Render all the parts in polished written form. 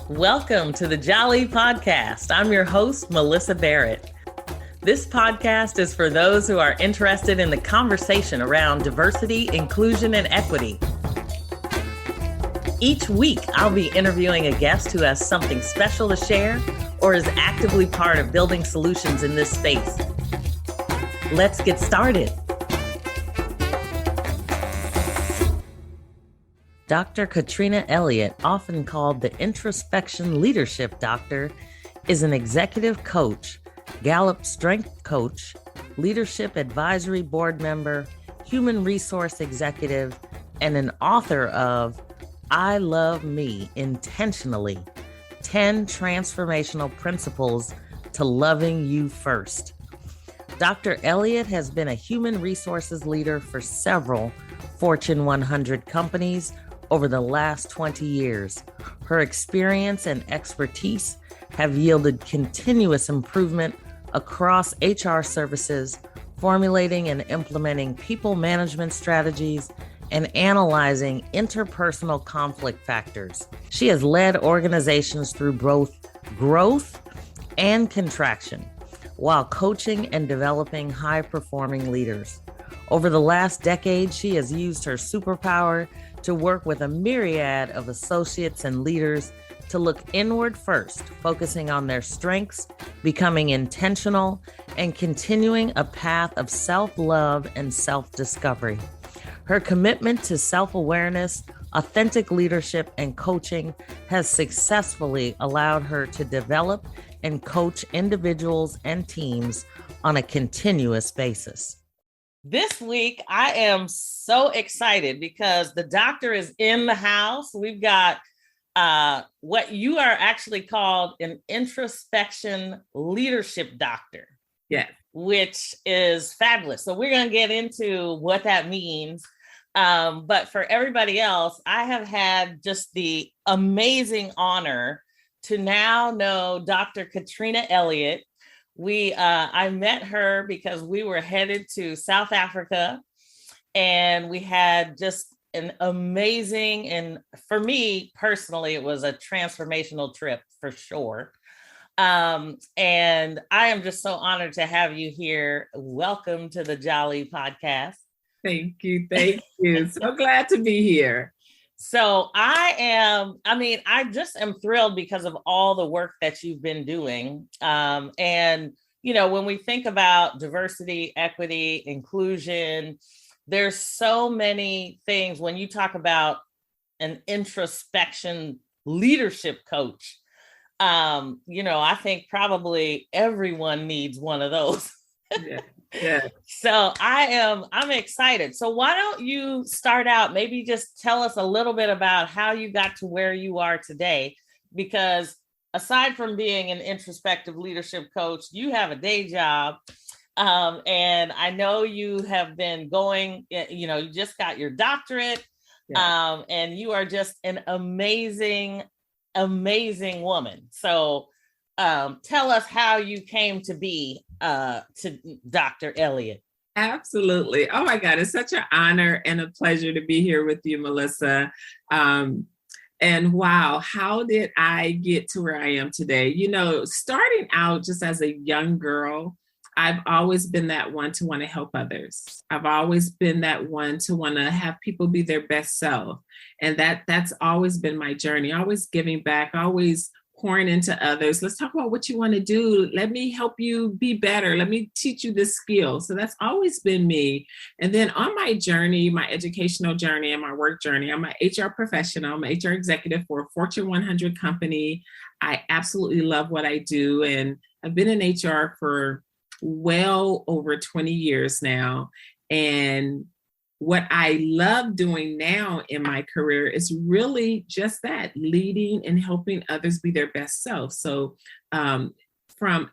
Welcome to the Jali podcast. I'm your host, Melyssa Barrett. This podcast is for those who are interested in the conversation around diversity, inclusion, and equity. Each week, I'll be interviewing a guest who has something special to share or is actively part of building solutions in this space. Let's get started. Dr. Catrena Elliott, often called the Introspection Leadership Doctor, is an executive coach, Gallup Strength Coach, Leadership Advisory Board member, human resource executive, and an author of I Love Me Intentionally, 10 Transformational Principles to Loving You First. Dr. Elliott has been a human resources leader for several Fortune 100 companies over the last 20 years. Her experience and expertise have yielded continuous improvement across HR services, formulating and implementing people management strategies, and analyzing interpersonal conflict factors. She has led organizations through both growth and contraction, while coaching and developing high-performing leaders. Over the last decade, she has used her superpower to work with a myriad of associates and leaders to look inward first, focusing on their strengths, becoming intentional, and continuing a path of self-love and self-discovery. Her commitment to self-awareness, authentic leadership, and coaching has successfully allowed her to develop and coach individuals and teams on a continuous basis. This week, I am so excited because the doctor is in the house. We've got what you are actually called an introspection leadership doctor. Yeah. Which is fabulous. So we're going to get into what that means. But for everybody else, I have had just the amazing honor to now know Dr. Catrena Elliott. I met her because we were headed to South Africa, and we had just an amazing, and for me personally, it was a transformational trip for sure. And I am just so honored to have you here. Welcome to the Jali podcast. Thank you. So glad to be here. So I just am thrilled because of all the work that you've been doing. And, when we think about diversity, equity, inclusion, there's so many things when you talk about an introspection leadership coach. I think probably everyone needs one of those. Yeah. So I'm excited. So why don't you start out, maybe just tell us a little bit about how you got to where you are today, because aside from being an introspective leadership coach, you have a day job. And I know you have been going, you just got your doctorate, and you are just an amazing woman. So tell us how you came to be to Dr. Elliott. Absolutely. Oh my God, it's such an honor and a pleasure to be here with you, Melyssa. And wow, how did I get to where I am today? Starting out just as a young girl, I've always been that one to want to help others. I've always been that one to want to have people be their best self. And that's always been my journey, always giving back, always pouring into others. Let's talk about what you want to do. Let me help you be better. Let me teach you this skill. So that's always been me. And then on my journey, my educational journey and my work journey, I'm an HR professional. I'm an HR executive for a Fortune 100 company. I absolutely love what I do. And I've been in HR for well over 20 years now. And what I love doing now in my career is really just that, leading and helping others be their best self. So from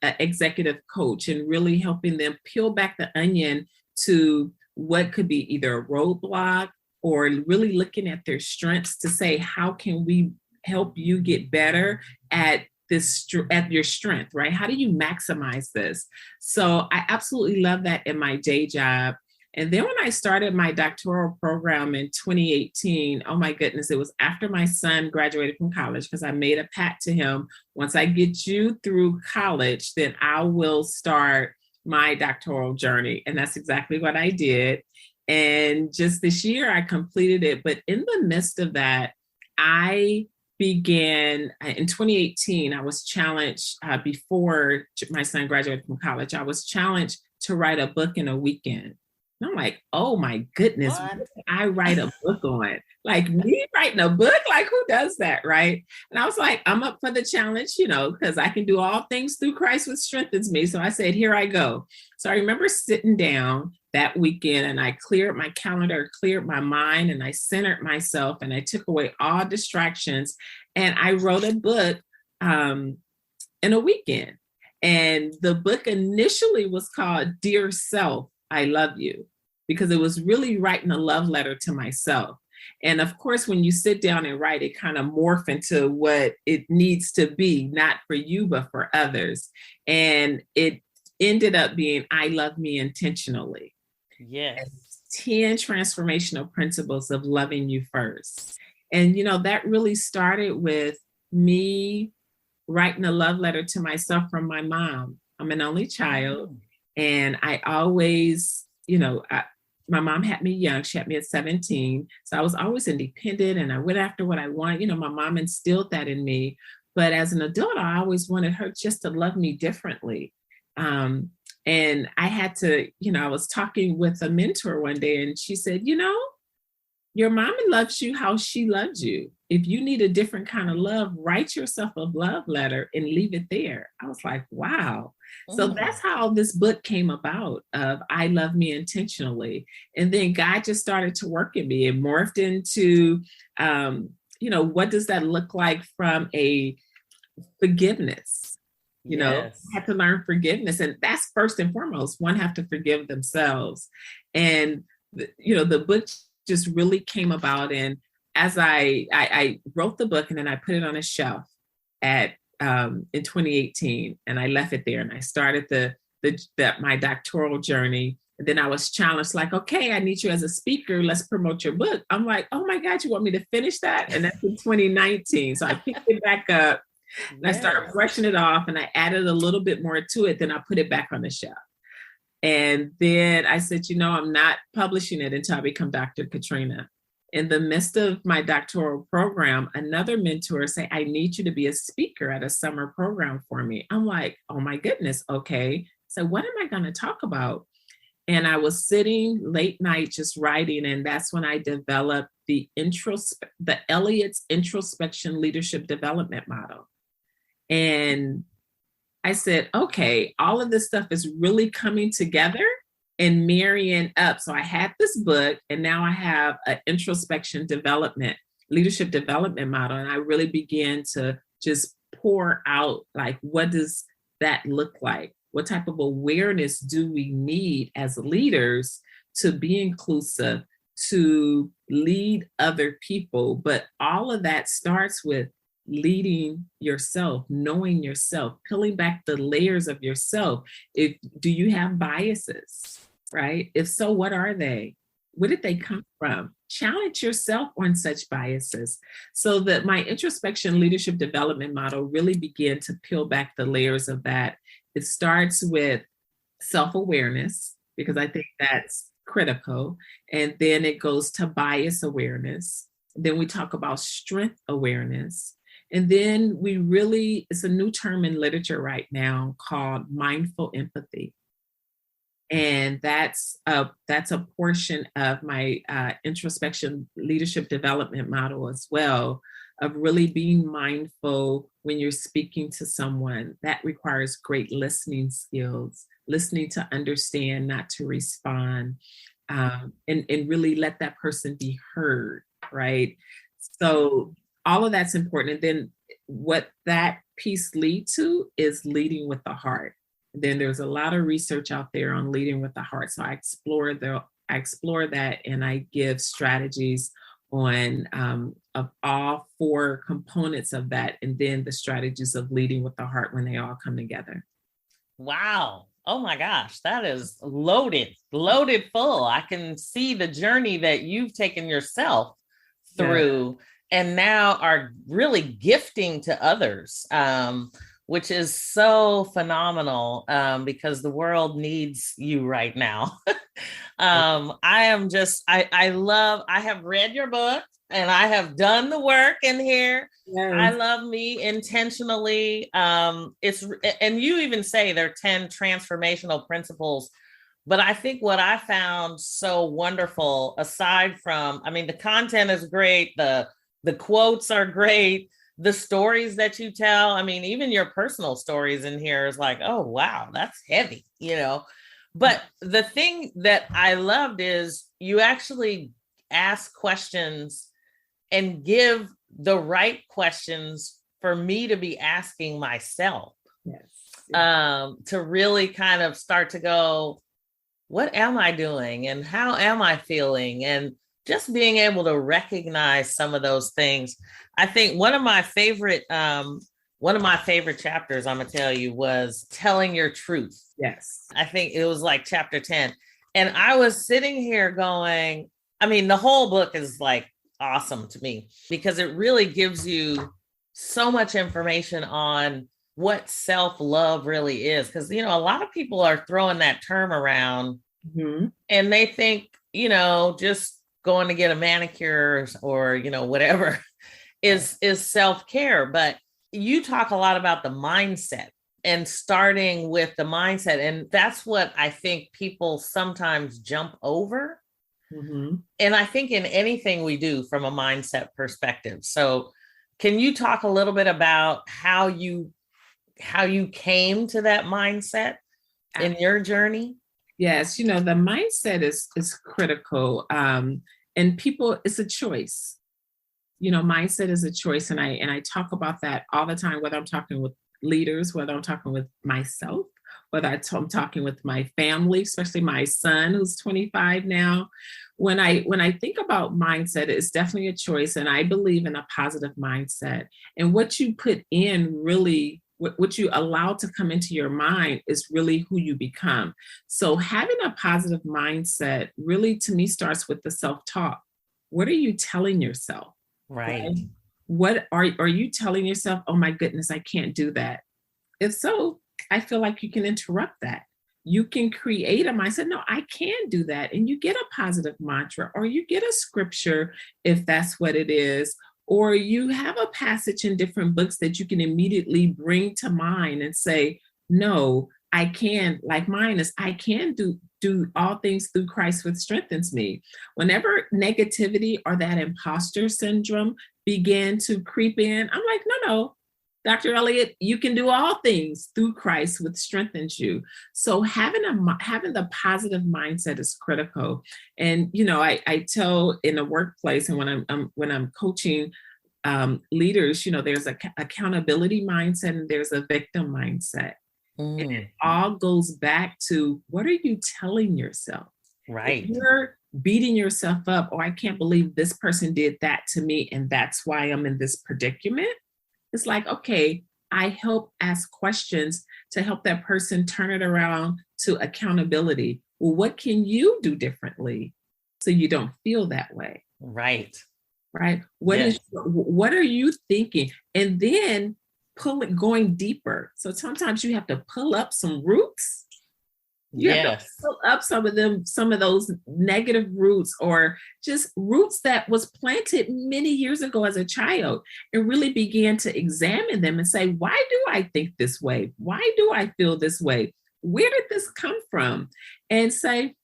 an executive coach and really helping them peel back the onion to what could be either a roadblock or really looking at their strengths to say, how can we help you get better at your strength, right? How do you maximize this? So I absolutely love that in my day job. And then when I started my doctoral program in 2018, oh my goodness, it was after my son graduated from college, because I made a pact to him, once I get you through college, then I will start my doctoral journey. And that's exactly what I did. And just this year, I completed it. But in the midst of that, I began in 2018. I was challenged before my son graduated from college. I was challenged to write a book in a weekend. And I'm like, oh my goodness, what did I write a book on? Like, me writing a book? Like, who does that, right? And I was like, I'm up for the challenge, because I can do all things through Christ, which strengthens me. So I said, here I go. So I remember sitting down that weekend, and I cleared my calendar, cleared my mind, and I centered myself, and I took away all distractions, and I wrote a book in a weekend. And the book initially was called Dear Self, I Love You, because it was really writing a love letter to myself. And of course, when you sit down and write, it kind of morphs into what it needs to be, not for you, but for others. And it ended up being I Love Me Intentionally. Yes. 10 transformational principles of loving you first. And, that really started with me writing a love letter to myself from my mom. I'm an only child. And I always, my mom had me young. She had me at 17. So I was always independent, and I went after what I wanted. My mom instilled that in me. But as an adult, I always wanted her just to love me differently. And I had to, I was talking with a mentor one day, and she said, your mama loves you how she loves you. If you need a different kind of love, write yourself a love letter and leave it there. I was like, wow. So that's how this book came about, of I Love Me Intentionally. And then God just started to work in me. It morphed into, what does that look like from a forgiveness? I had to learn forgiveness. And that's first and foremost, one have to forgive themselves. And, the book just really came about. And as I wrote the book, and then I put it on a shelf in 2018, and I left it there, and I started my doctoral journey. And then I was challenged, like, okay, I need you as a speaker. Let's promote your book. I'm like, oh my God, you want me to finish that? And that's in 2019. So I picked it back up, and I started brushing it off, and I added a little bit more to it. Then I put it back on the shelf. And then I said, I'm not publishing it until I become Dr. Catrena. In the midst of my doctoral program, another mentor said, I need you to be a speaker at a summer program for me. I'm like, oh my goodness, okay. So what am I going to talk about? And I was sitting late night just writing, and that's when I developed the Elliott's Introspection Leadership Development Model. And I said, okay, all of this stuff is really coming together and marrying up. So I had this book, and now I have an leadership development model. And I really began to just pour out, like, what does that look like? What type of awareness do we need as leaders to be inclusive, to lead other people? But all of that starts with leading yourself, knowing yourself, peeling back the layers of yourself. Do you have biases, right? If so, what are they? Where did they come from? Challenge yourself on such biases. So that my introspection leadership development model really began to peel back the layers of that. It starts with self-awareness, because I think that's critical. And then it goes to bias awareness. Then we talk about strength awareness. And then it's a new term in literature right now called mindful empathy. And that's a portion of my introspection leadership development model as well, of really being mindful when you're speaking to someone. That requires great listening skills, listening to understand, not to respond, and really let that person be heard, right? So all of that's important. And then what that piece leads to is leading with the heart. Then there's a lot of research out there on leading with the heart. So I explore that, and I give strategies on of all 4 components of that, and then the strategies of leading with the heart when they all come together. Wow. Oh my gosh, that is loaded full. I can see the journey that you've taken yourself Yeah. through and now are really gifting to others, which is so phenomenal, because the world needs you right now. I am just, I have read your book and I have done the work in here. I Yes. love me intentionally. It's, and you even say there are 10 transformational principles. But I think what I found so wonderful, aside from, I mean, the content is great, the quotes are great, the stories that you tell. I mean, even your personal stories in here is like, oh wow, that's heavy, you know. But the thing that I loved is you actually ask questions and give the right questions for me to be asking myself, Yes. to really kind of start to go, what am I doing and how am I feeling? And just being able to recognize some of those things. I think one of my favorite chapters, I'm gonna tell you, was telling your truth. Yes. I think it was like chapter 10. And I was sitting here going, I mean, the whole book is like awesome to me because it really gives you so much information on what self-love really is. Because, you know, a lot of people are throwing that term around and they think, you know, just going to get a manicure or, you know, whatever is self-care. But you talk a lot about the mindset and starting with the mindset. And that's what I think people sometimes jump over. And I think in anything we do from a mindset perspective. So can you talk a little bit about how you came to that mindset in your journey? Yes, you know, the mindset is critical. And people, it's a choice. You know, mindset is a choice. And I talk about that all the time, whether I'm talking with leaders, whether I'm talking with myself, whether I'm talking with my family, especially my son who's 25 now. When I think about mindset, it's definitely a choice. And I believe in a positive mindset. And what you put in really, what you allow to come into your mind is really who you become. So having a positive mindset really to me starts with the self-talk. What are you telling yourself? Right. Right? What are you telling yourself? Oh my goodness, I can't do that. If so, I feel like you can interrupt that. You can create a mindset. No, I can do that. And you get a positive mantra or you get a scripture if that's what it is. Or you have a passage in different books that you can immediately bring to mind and say, no, I can, like mine is, I can do all things through Christ which strengthens me. Whenever negativity or that imposter syndrome began to creep in, I'm like, no, Dr. Elliott, you can do all things through Christ which strengthens you. So having the positive mindset is critical. And you know, I tell in the workplace and when I'm coaching leaders, you know, there's a accountability mindset and there's a victim mindset. And it all goes back to what are you telling yourself? If Right. you're beating yourself up, oh, I can't believe this person did that to me, and that's why I'm in this predicament. It's like, okay, I help ask questions to help that person turn it around to accountability. Well, what can you do differently so you don't feel that way? Right. Right? Yes. What are you thinking? And then going deeper. So sometimes you have to pull up some roots. You have to Yes. pull up some of those negative roots or just roots that was planted many years ago as a child and really began to examine them and say, why do I think this way? Why do I feel this way? Where did this come from? And say,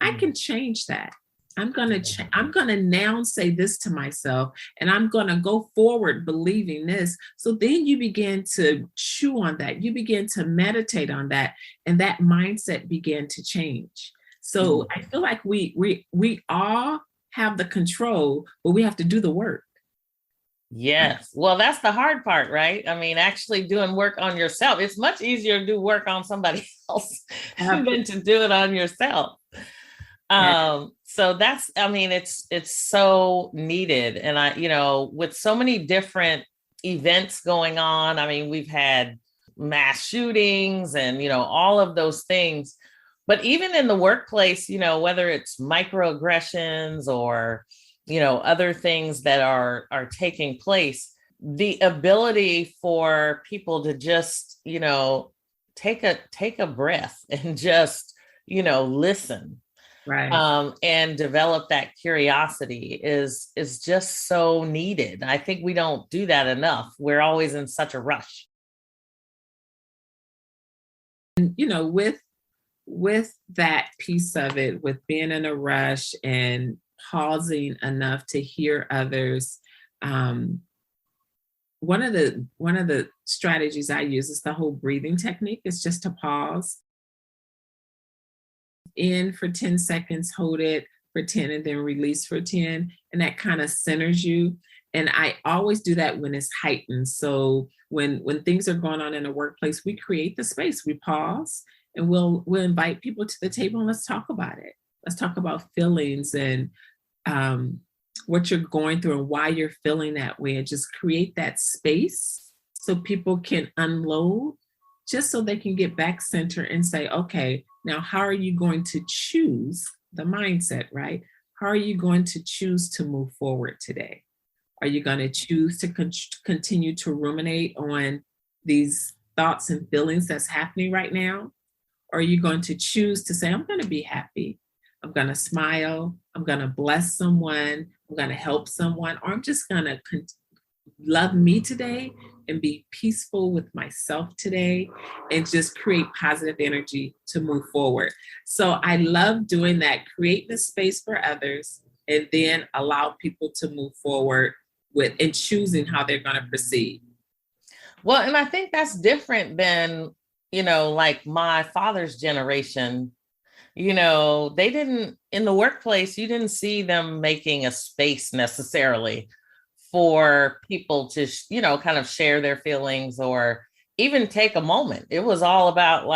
I can change that. I'm gonna now say this to myself, and I'm gonna go forward believing this. So then you begin to chew on that. You begin to meditate on that, and that mindset began to change. So I feel like we all have the control, but we have to do the work. Yes. Well, that's the hard part, right? I mean, actually doing work on yourself. It's much easier to do work on somebody else than to do it on yourself. So that's, I mean, it's so needed. And I, you know, with so many different events going on, I mean, we've had mass shootings and, all of those things. But even in the workplace, whether it's microaggressions or, other things that are taking place, the ability for people to just, take a breath and just, listen. Right. And develop that curiosity is just so needed. I think we don't do that enough. We're always in such a rush. And, with that piece of it, with being in a rush and pausing enough to hear others, one of the strategies I use is the whole breathing technique. It's just to pause in for 10 seconds, hold it for 10, and then release for 10. And that kind of centers you. And I always do that when it's heightened. So when things are going on in a workplace, we create the space, we pause, and we'll invite people to the table and let's talk about it. Let's talk about feelings and what you're going through and why you're feeling that way, and just create that space so people can unload, just so they can get back center and say, okay, now how are you going to choose the mindset, right? How are you going to choose to move forward today? Are you going to choose to continue to ruminate on these thoughts and feelings that's happening right now? Or are you going to choose to say, I'm going to be happy, I'm going to smile, I'm going to bless someone, I'm going to help someone, or I'm just going to love me today and be peaceful with myself today and just create positive energy to move forward. So I love doing that, create the space for others and then allow people to move forward with and choosing how they're going to proceed. Well, and I think that's different than, like my father's generation. They didn't, in the workplace, you didn't see them making a space necessarily for people to, kind of share their feelings or even take a moment. It was all about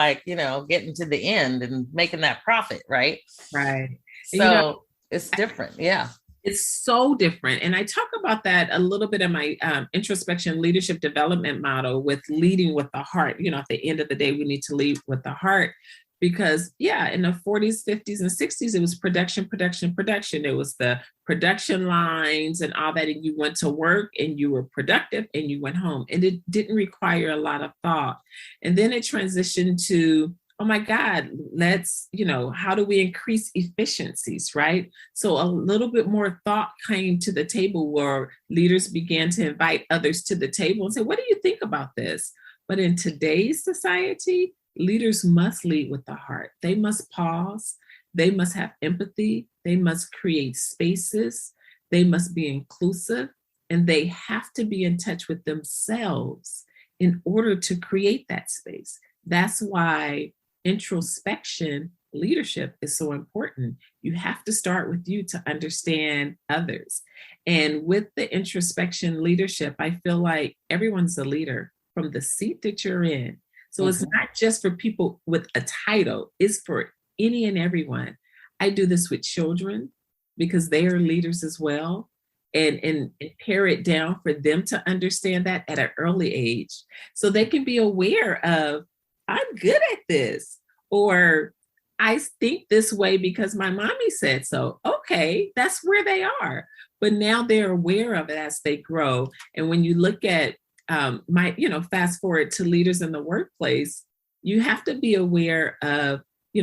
getting to the end and making that profit, right? Right. So it's different. Yeah. It's so different. And I talk about that a little bit in my introspection leadership development model with leading with the heart. At the end of the day, we need to lead with the heart because, in the 40s, 50s, and 60s, it was production, production, production. It was the production lines and all that. And you went to work and you were productive and you went home. And it didn't require a lot of thought. And then it transitioned to, oh my God, let's, how do we increase efficiencies, right? So a little bit more thought came to the table where leaders began to invite others to the table and say, what do you think about this? But in today's society, leaders must lead with the heart. They must pause. They must have empathy. They must create spaces. They must be inclusive. And they have to be in touch with themselves in order to create that space. That's why introspection leadership is so important. You have to start with you to understand others. And with the introspection leadership, I feel like everyone's a leader from the seat that you're in. So it's not just for people with a title, it's for any and everyone. I do this with children because they are leaders as well. And pare it down for them to understand that at an early age so they can be aware of, I'm good at this, or I think this way because my mommy said so. Okay, that's where they are. But now they're aware of it as they grow. And when you look at fast forward to leaders in the workplace, you have to be aware of,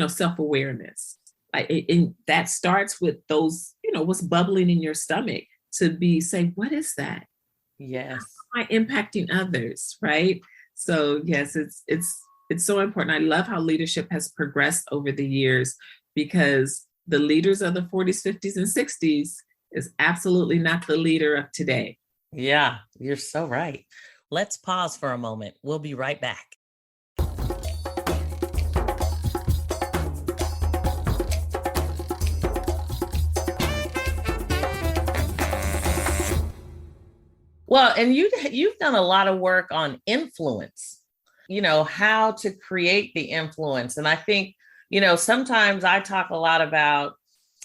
self-awareness. And that starts with those, what's bubbling in your stomach to say, what is that? Yes. How am I impacting others? Right. So yes, it's so important. I love how leadership has progressed over the years because the leaders of the 40s, 50s, and 60s is absolutely not the leader of today. Yeah, you're so right. Let's pause for a moment. We'll be right back. Well, and you've done a lot of work on influence, how to create the influence. And I think, sometimes I talk a lot about,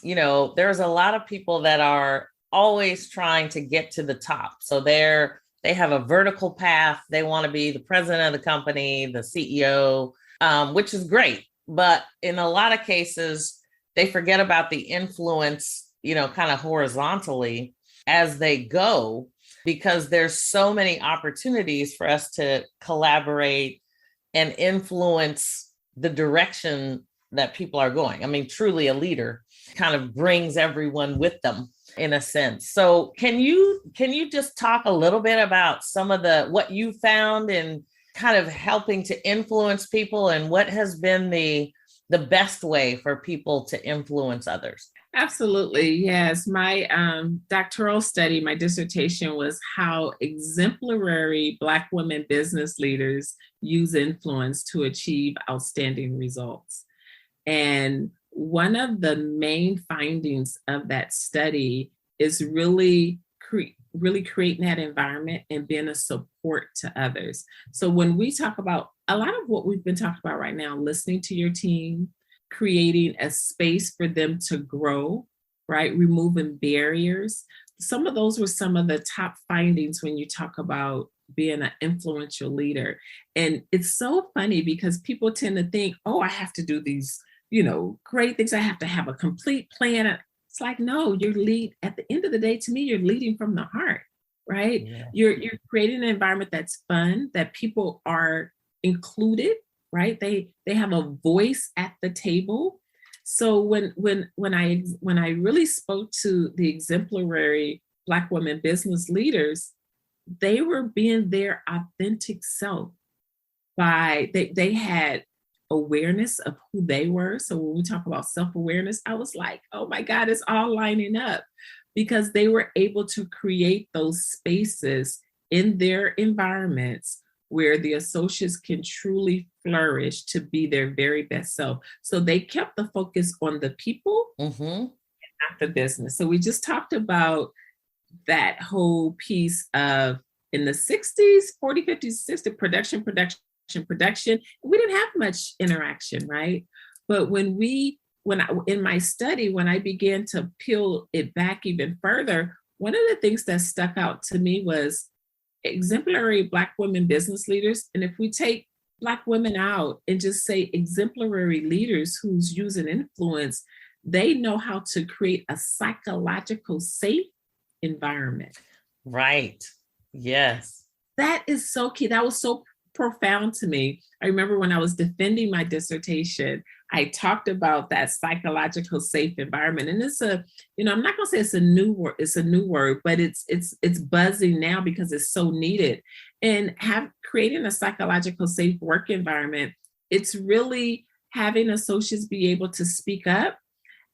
there's a lot of people that are always trying to get to the top. So they they have a vertical path. They want to be the president of the company, the CEO, which is great. But in a lot of cases, they forget about the influence, kind of horizontally as they go, because there's so many opportunities for us to collaborate and influence the direction that people are going. I mean, truly a leader kind of brings everyone with them in a sense. So can you just talk a little bit about some of what you found in kind of helping to influence people, and what has been the best way for people to influence others? Absolutely. Yes. My doctoral study, my dissertation was how exemplary Black women business leaders use influence to achieve outstanding results. And one of the main findings of that study is really creating that environment and being a support to others. So when we talk about a lot of what we've been talking about right now, listening to your team, creating a space for them to grow, right? Removing barriers. Some of those were some of the top findings when you talk about being an influential leader. And it's so funny because people tend to think, oh, I have to do these, great things. I have to have a complete plan. It's like, no, at the end of the day, to me, you're leading from the heart, right? Yeah. You're creating an environment that's fun, that people are included, right? They have a voice at the table. So when I really spoke to the exemplary Black women business leaders, they were being their authentic self. They had awareness of who they were. So when we talk about self-awareness, I was like, oh my God, it's all lining up, because they were able to create those spaces in their environments where the associates can truly flourish to be their very best self. So they kept the focus on the people, and not the business. So we just talked about that whole piece of, in the 60s, 40, 50s, 60s, production. We didn't have much interaction, right? But in my study, when I began to peel it back even further, one of the things that stuck out to me was exemplary Black women business leaders. And if we take Black women out and just say exemplary leaders who's using influence, they know how to create a psychological safe environment. Right. Yes. That is so key. That was so profound to me. I remember when I was defending my dissertation, I talked about that psychological safe environment. And it's I'm not gonna say it's a new word, but it's buzzing now because it's so needed. And creating a psychological safe work environment, it's really having associates be able to speak up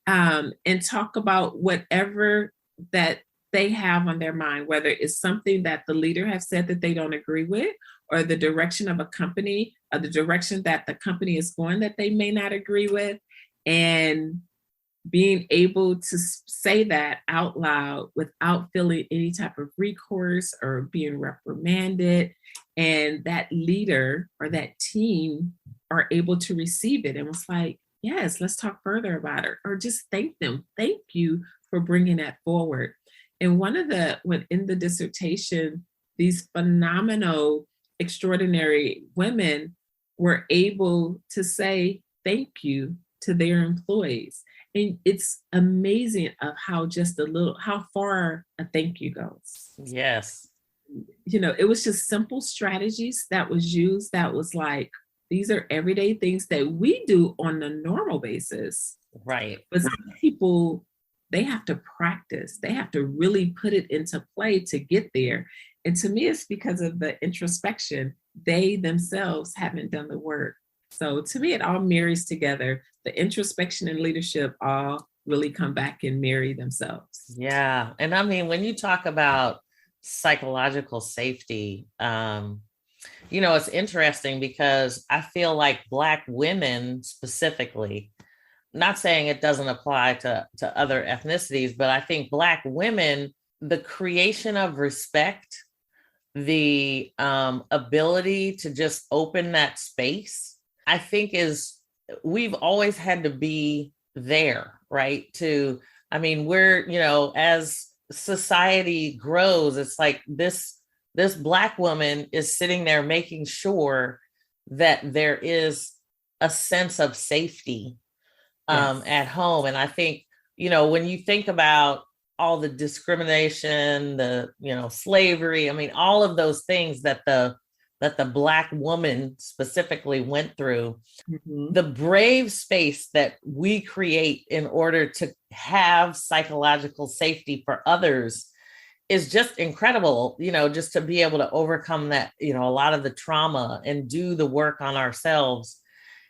and talk about whatever that they have on their mind, whether it's something that the leader has said that they don't agree with, or the direction of a company, or the direction that the company is going that they may not agree with. And being able to say that out loud without feeling any type of recourse or being reprimanded. And that leader or that team are able to receive it. And was like, yes, let's talk further about it. Or just thank them. Thank you for bringing that forward. And in the dissertation, these phenomenal, extraordinary women were able to say thank you to their employees. And it's amazing of how far a thank you goes. Yes. It was just simple strategies that was used, that was like, these are everyday things that we do on a normal basis. Right. But some people, they have to practice. They have to really put it into play to get there. And to me, it's because of the introspection. They themselves haven't done the work. So to me, it all marries together. The introspection and leadership all really come back and marry themselves. Yeah. And I mean, when you talk about psychological safety, it's interesting because I feel like Black women specifically, not saying it doesn't apply to other ethnicities, but I think Black women, the creation of respect, the ability to just open that space, I think we've always had to be there, right? We're, as society grows, it's like this this Black woman is sitting there making sure that there is a sense of safety Yes. at home. And I think, you know, when you think about all the discrimination, the, you know, slavery, I mean, all of those things that the Black woman specifically went through, Mm-hmm. the brave space that we create in order to have psychological safety for others is just incredible, you know, just to be able to overcome that, you know, a lot of the trauma and do the work on ourselves.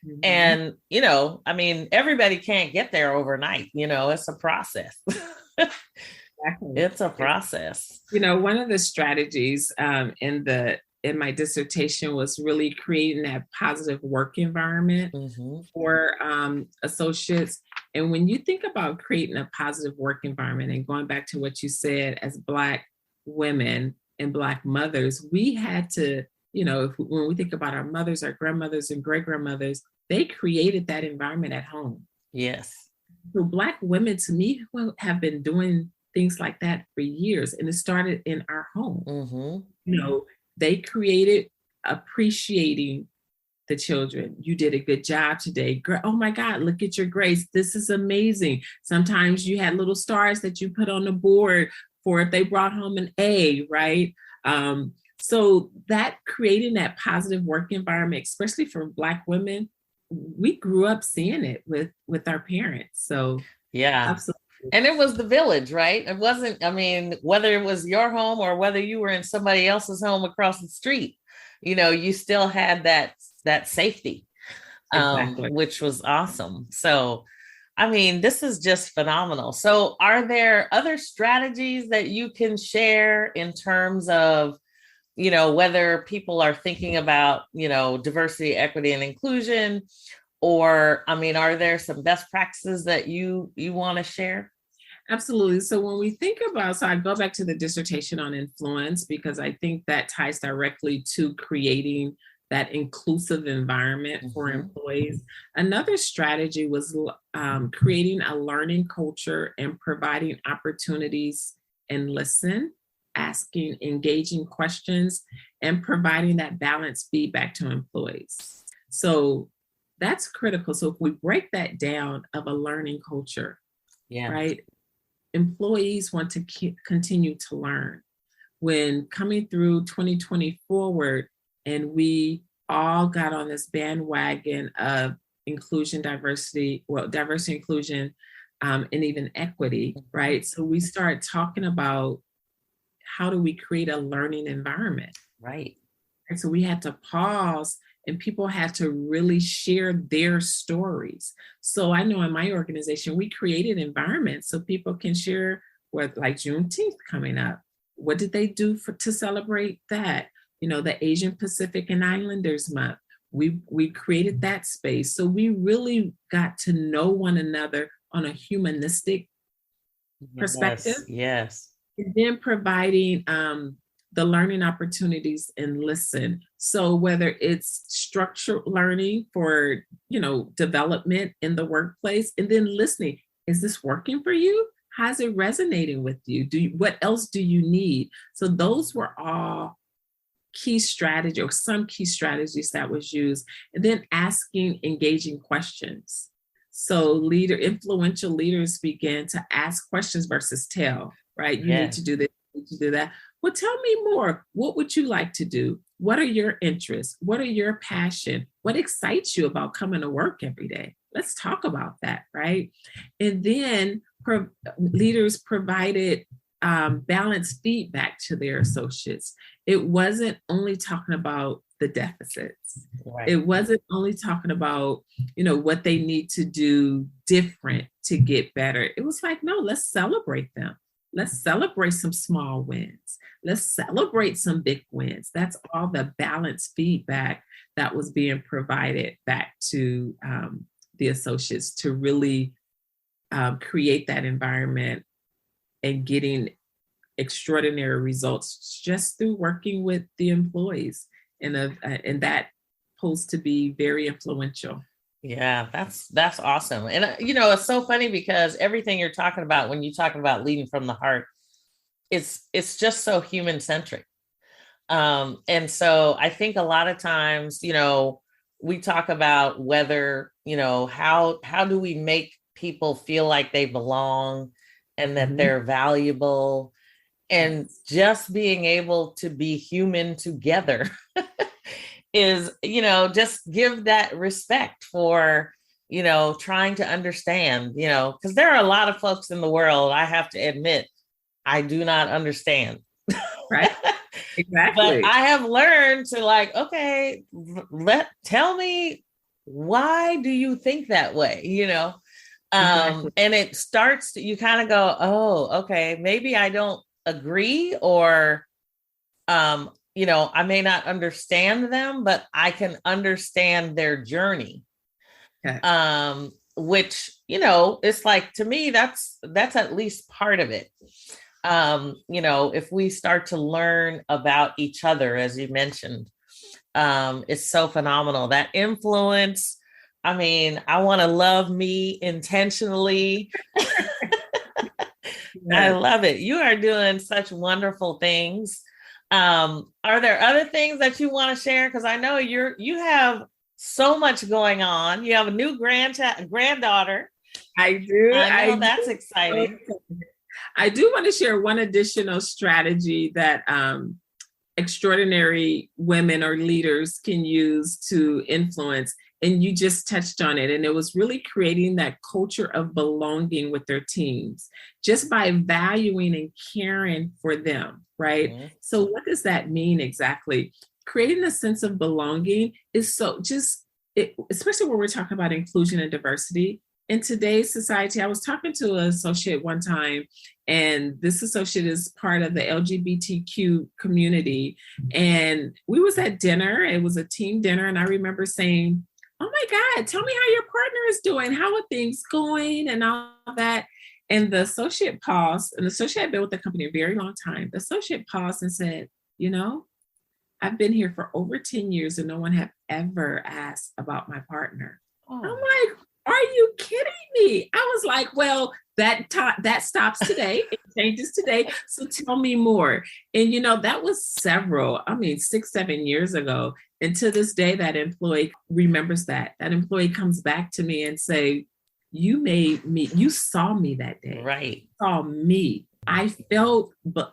Mm-hmm. And, you know, I mean, everybody can't get there overnight, you know, it's a process. Exactly. It's a process. You know, one of the strategies in my dissertation was really creating that positive work environment Mm-hmm. for associates. And when you think about creating a positive work environment, and going back to what you said, as Black women and Black mothers, we had to, you know, when we think about our mothers, our grandmothers, and great grandmothers, they created that environment at home. Yes. So Black women, to me, have been doing things like that for years, and it started in our home. Mm-hmm. You know, they created appreciating the children. You did a good job today. Oh my God, look at your grades. This is amazing. Sometimes you had little stars that you put on the board for if they brought home an A, right? So that creating that positive work environment, especially for Black women, we grew up seeing it with our parents. So Yeah. absolutely. And it was the village, right? It wasn't, I mean, whether it was your home or whether you were in somebody else's home across the street, you know, you still had that safety, Exactly. which was awesome. So, I mean, this is just phenomenal. So, are there other strategies that you can share in terms of, you know, whether people are thinking about, you know, diversity, equity, and inclusion, or, I mean, are there some best practices that you want to share? Absolutely. So when we think about, so I go back to the dissertation on influence, because I think that ties directly to creating that inclusive environment for Mm-hmm. employees. Another strategy was creating a learning culture and providing opportunities and listen, asking engaging questions, and providing that balanced feedback to employees. So that's critical. So if we break that down of a learning culture, Yeah. right? Employees want to continue to learn. When coming through 2020 forward, and we all got on this bandwagon of inclusion, diversity, well, diversity, inclusion, and even equity, right? So we start talking about how do we create a learning environment? Right. And so we had to pause, and people had to really share their stories. So I know in my organization, we created environments so people can share what, like Juneteenth coming up. What did they do to celebrate that? You know, the Asian Pacific and Islanders Month. We created that space. So we really got to know one another on a humanistic perspective. Yes. Yes. And then providing the learning opportunities and listen. So whether it's structured learning for, you know, development in the workplace, and then listening, is this working for you? How's it resonating with you? What else do you need? So those were all key strategy, or some key strategies that was used. And then asking engaging questions. So influential leaders began to ask questions versus tell, right? You need Yeah. to do this, you need to do that. Well, tell me more. What would you like to do? What are your interests? What are your passion? What excites you about coming to work every day? Let's talk about that, right? And then leaders provided balanced feedback to their associates. It wasn't only talking about the deficits. Right. It wasn't only talking about, you know, what they need to do different to get better. It was like, no, let's celebrate them. Let's celebrate some small wins. Let's celebrate some big wins. That's all the balanced feedback that was being provided back to the associates to really create that environment and getting extraordinary results just through working with the employees. And that posed to be very influential. Yeah, that's awesome. And you know, it's so funny because everything you're talking about when you're talking about leading from the heart, it's just so human centric. And so I think a lot of times, we talk about whether, how do we make people feel like they belong and that Mhm. they're valuable, and Yes. just being able to be human together is, just give that respect for, trying to understand, because there are a lot of folks in the world, I have to admit, I do not understand. Right. But Exactly. I have learned to like, okay, tell me, why do you think that way? Exactly. And it starts to, you kind of go, oh, okay, maybe I don't agree, or I may not understand them, but I can understand their journey. Okay. Which, it's like, to me, that's at least part of it. If we start to learn about each other, as you mentioned, it's so phenomenal. That influence. I mean, I want to love me intentionally. I Yes. love it. You are doing such wonderful things. Are there other things that you want to share? Because I know you have so much going on. You have a new granddaughter. I do. I I know that's do. exciting. I do want to share one additional strategy that extraordinary women or leaders can use to influence. And you just touched on it. And it was really creating that culture of belonging with their teams just by valuing and caring for them, right? Mm-hmm. So, what does that mean exactly? Creating a sense of belonging is so just, especially when we're talking about inclusion and diversity. In today's society, I was talking to an associate one time, and this associate is part of the LGBTQ community, and we was at dinner. It was a team dinner, and I remember saying, oh my God, tell me how your partner is doing, how are things going, and all that. And the associate paused, and the associate had been with the company a very long time. The associate paused and said, I've been here for over 10 years and no one have ever asked about my partner. I'm Oh, like, are you kidding me? I was like, well, that stops today. It changes today. So tell me more. And that was I mean, 6, 7 years ago. And to this day, that employee remembers that. That employee comes back to me and say, you saw me that day. right. You saw me. I felt, but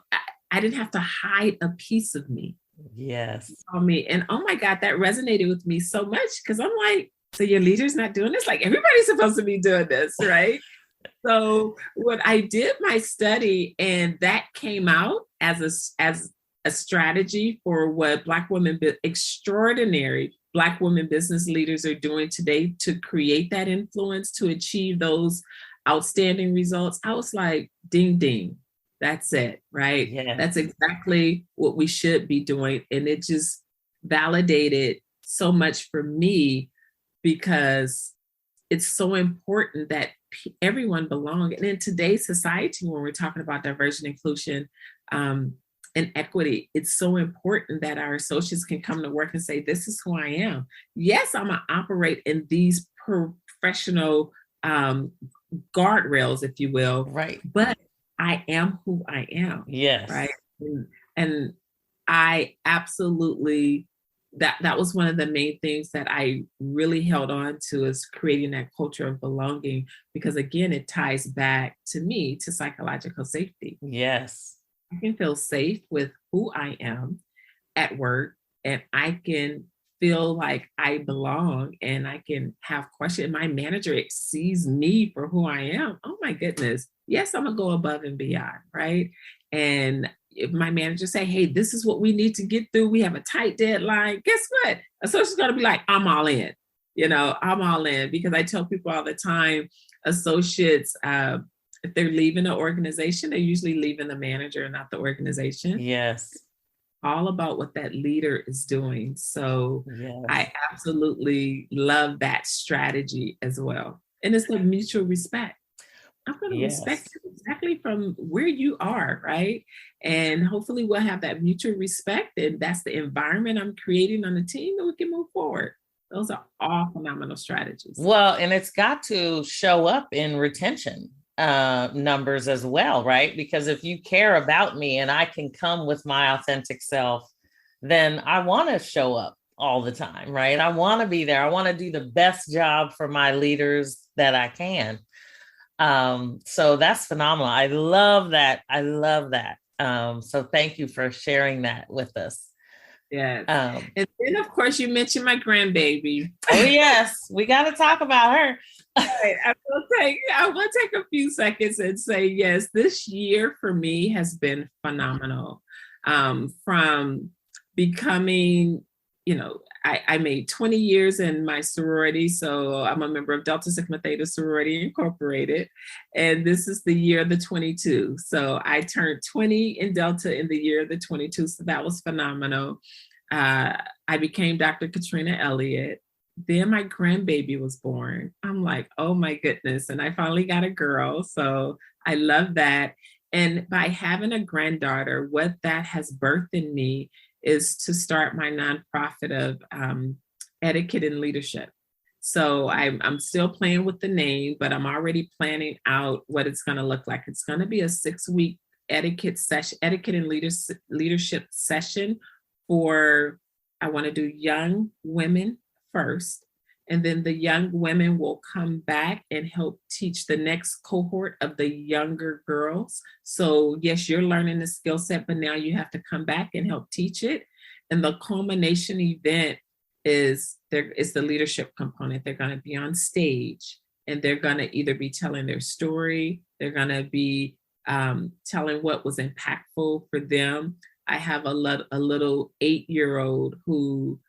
I didn't have to hide a piece of me Yes. on me. And oh my God, that resonated with me so much because I'm like, so your leader's not doing this? Like everybody's supposed to be doing this, right? So when I did my study and that came out as a strategy for what extraordinary Black women business leaders are doing today to create that influence, to achieve those outstanding results, I was like, ding, ding. That's it, right? That's Yes. exactly what we should be doing. And it just validated so much for me because it's so important that everyone belong. And in today's society, when we're talking about diversity, inclusion, and equity, it's so important that our associates can come to work and say, this is who I am. Yes, I'm going to operate in these professional guardrails, if you will, Right. but I am who I am, right? Yes. And I absolutely that was one of the main things that I really held on to, is creating that culture of belonging, because again, it ties back to me to psychological safety. Yes. I can feel safe with who I am at work, and I can feel like I belong, and I can have questions. My manager sees me for who I am. Oh my goodness. Yes, I'm gonna go above and beyond, right? And if my manager say, hey, this is what we need to get through, we have a tight deadline, guess what? Associate's gonna be like, I'm all in. I'm all in, because I tell people all the time, associates, if they're leaving an organization, they're usually leaving the manager, not the organization. Yes. All about what that leader is doing. So Yes. I absolutely love that strategy as well. And it's the mutual respect. I'm going to respect Yes. you exactly from where you are, right? And hopefully we'll have that mutual respect, and that's the environment I'm creating on the team, and we can move forward. Those are all phenomenal strategies. Well, and it's got to show up in retention numbers as well, right? Because if you care about me and I can come with my authentic self, then I want to show up all the time, right? I want to be there. I want to do the best job for my leaders that I can. So that's phenomenal. I love that. I love that. So thank you for sharing that with us. Yes. And then, of course, you mentioned my grandbaby. Oh, yes. We got to talk about her. Right. I will take a few seconds and say, yes, this year for me has been phenomenal. From becoming, I made 20 years in my sorority. So I'm a member of Delta Sigma Theta Sorority Incorporated. And this is the year of the 22. So I turned 20 in Delta in the year of the 22. So that was phenomenal. I became Dr. Catrena Elliott. Then my grandbaby was born. I'm like, oh my goodness. And I finally got a girl. So I love that. And by having a granddaughter, what that has birthed in me is to start my nonprofit of etiquette and leadership. So I'm still playing with the name, but I'm already planning out what it's going to look like. It's going to be a 6-week etiquette and leadership session for, I want to do young women first. And then the young women will come back and help teach the next cohort of the younger girls. So yes, you're learning the skill set, but now you have to come back and help teach it. And the culmination event is the leadership component. They're going to be on stage and they're going to either be telling their story, they're going to be telling what was impactful for them. I have a little 8-year-old who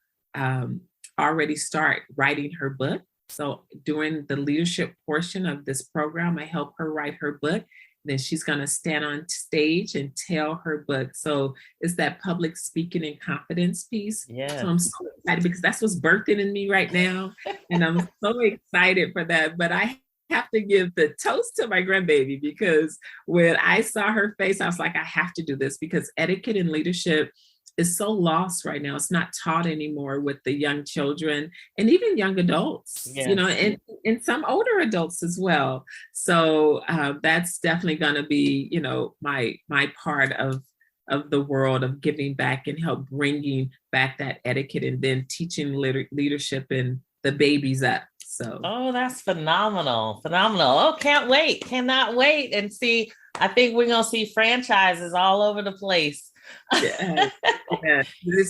already start writing her book. So during the leadership portion of this program, I help her write her book. Then she's going to stand on stage and tell her book. So it's that public speaking and confidence piece. Yeah. So I'm so excited because that's what's birthing in me right now. And I'm so excited for that. But I have to give the toast to my grandbaby because when I saw her face, I was like, I have to do this because etiquette and leadership is so lost right now. It's not taught anymore with the young children and even young adults, Yes. and some older adults as well. So that's definitely going to be, my part of the world of giving back and help bringing back that etiquette and then teaching leadership and the babies up. So. Oh, that's phenomenal. Phenomenal. Oh, can't wait. Cannot wait and see. I think we're going to see franchises all over the place. Yes.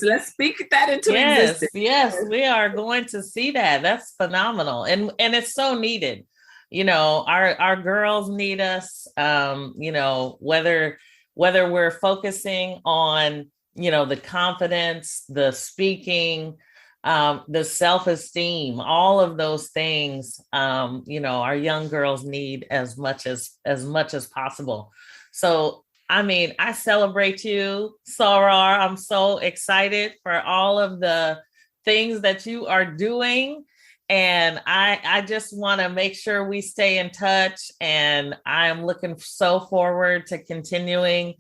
Let's speak that into existence. Yes, we are going to see that. That's phenomenal. And it's so needed. Our girls need us, whether we're focusing on, the confidence, the speaking, the self-esteem, all of those things, our young girls need as much as possible. So I celebrate you, Soror. I'm so excited for all of the things that you are doing. And I just want to make sure we stay in touch. And I'm looking so forward to continuing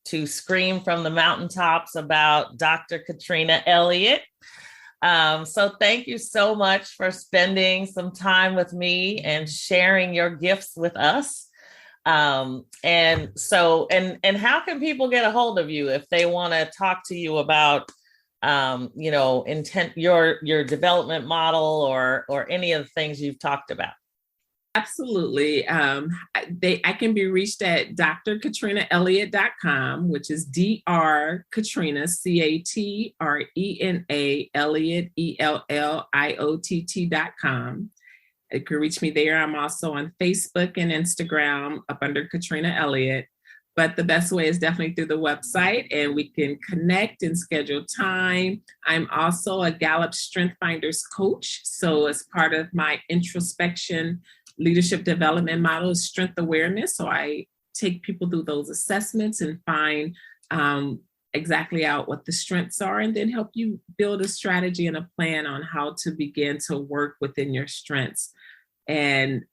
to scream from the mountaintops about Dr. Catrena Elliott. So thank you so much for spending some time with me and sharing your gifts with us. And how can people get a hold of you if they want to talk to you about, intent, your development model or any of the things you've talked about? Absolutely. I can be reached at drcatrenaelliott.com, which is Dr. Catrena, Catrena Elliott, ELLIOTT.com. You can reach me there. I'm also on Facebook and Instagram up under Catrena Elliott. But the best way is definitely through the website, and we can connect and schedule time. I'm also a Gallup Strength Finders coach. So as part of my introspection leadership development model is strength awareness. So I take people through those assessments and find exactly out what the strengths are, and then help you build a strategy and a plan on how to begin to work within your strengths. And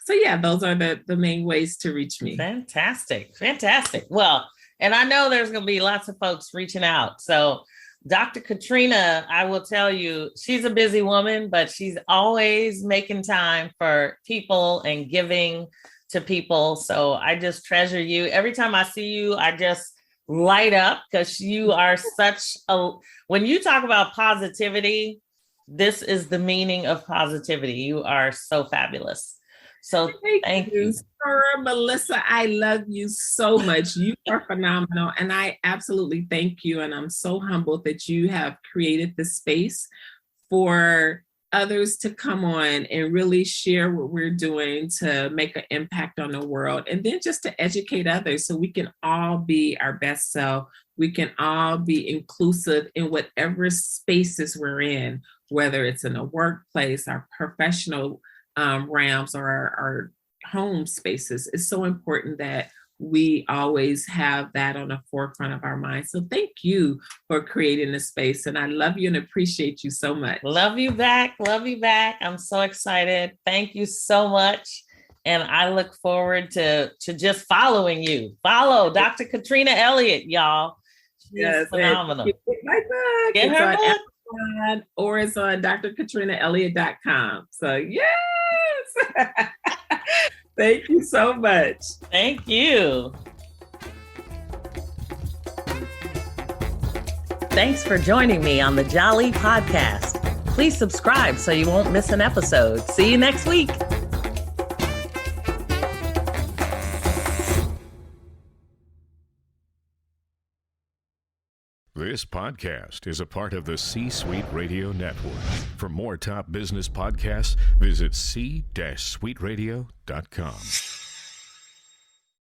so, yeah, those are the main ways to reach me. Fantastic. Well, and I know there's going to be lots of folks reaching out. So Dr. Catrena, I will tell you, she's a busy woman, but she's always making time for people and giving to people. So I just treasure you. Every time I see you, I just light up because you are when you talk about positivity, this is the meaning of positivity. You are so fabulous. So thank you. Sir Melyssa, I love you so much. You are phenomenal. And I absolutely thank you. And I'm so humbled that you have created the space for others to come on and really share what we're doing to make an impact on the world, and then just to educate others so we can all be our best self. We can all be inclusive in whatever spaces we're in, whether it's in a workplace, our professional realms, or our home spaces. It's so important that we always have that on the forefront of our minds. So thank you for creating this space. And I love you and appreciate you so much. Love you back. Love you back. I'm so excited. Thank you so much. And I look forward to just following you. Follow Dr. Catrena Elliott, y'all. Yes, phenomenal. My book. Get her book. Amazon, or it's on drcatrenaelliott.com. So yes. Thank you so much. Thank you. Thanks for joining me on the Jali podcast. Please subscribe so you won't miss an episode. See you next week. This podcast is a part of the C-Suite Radio Network. For more top business podcasts, visit c-suiteradio.com.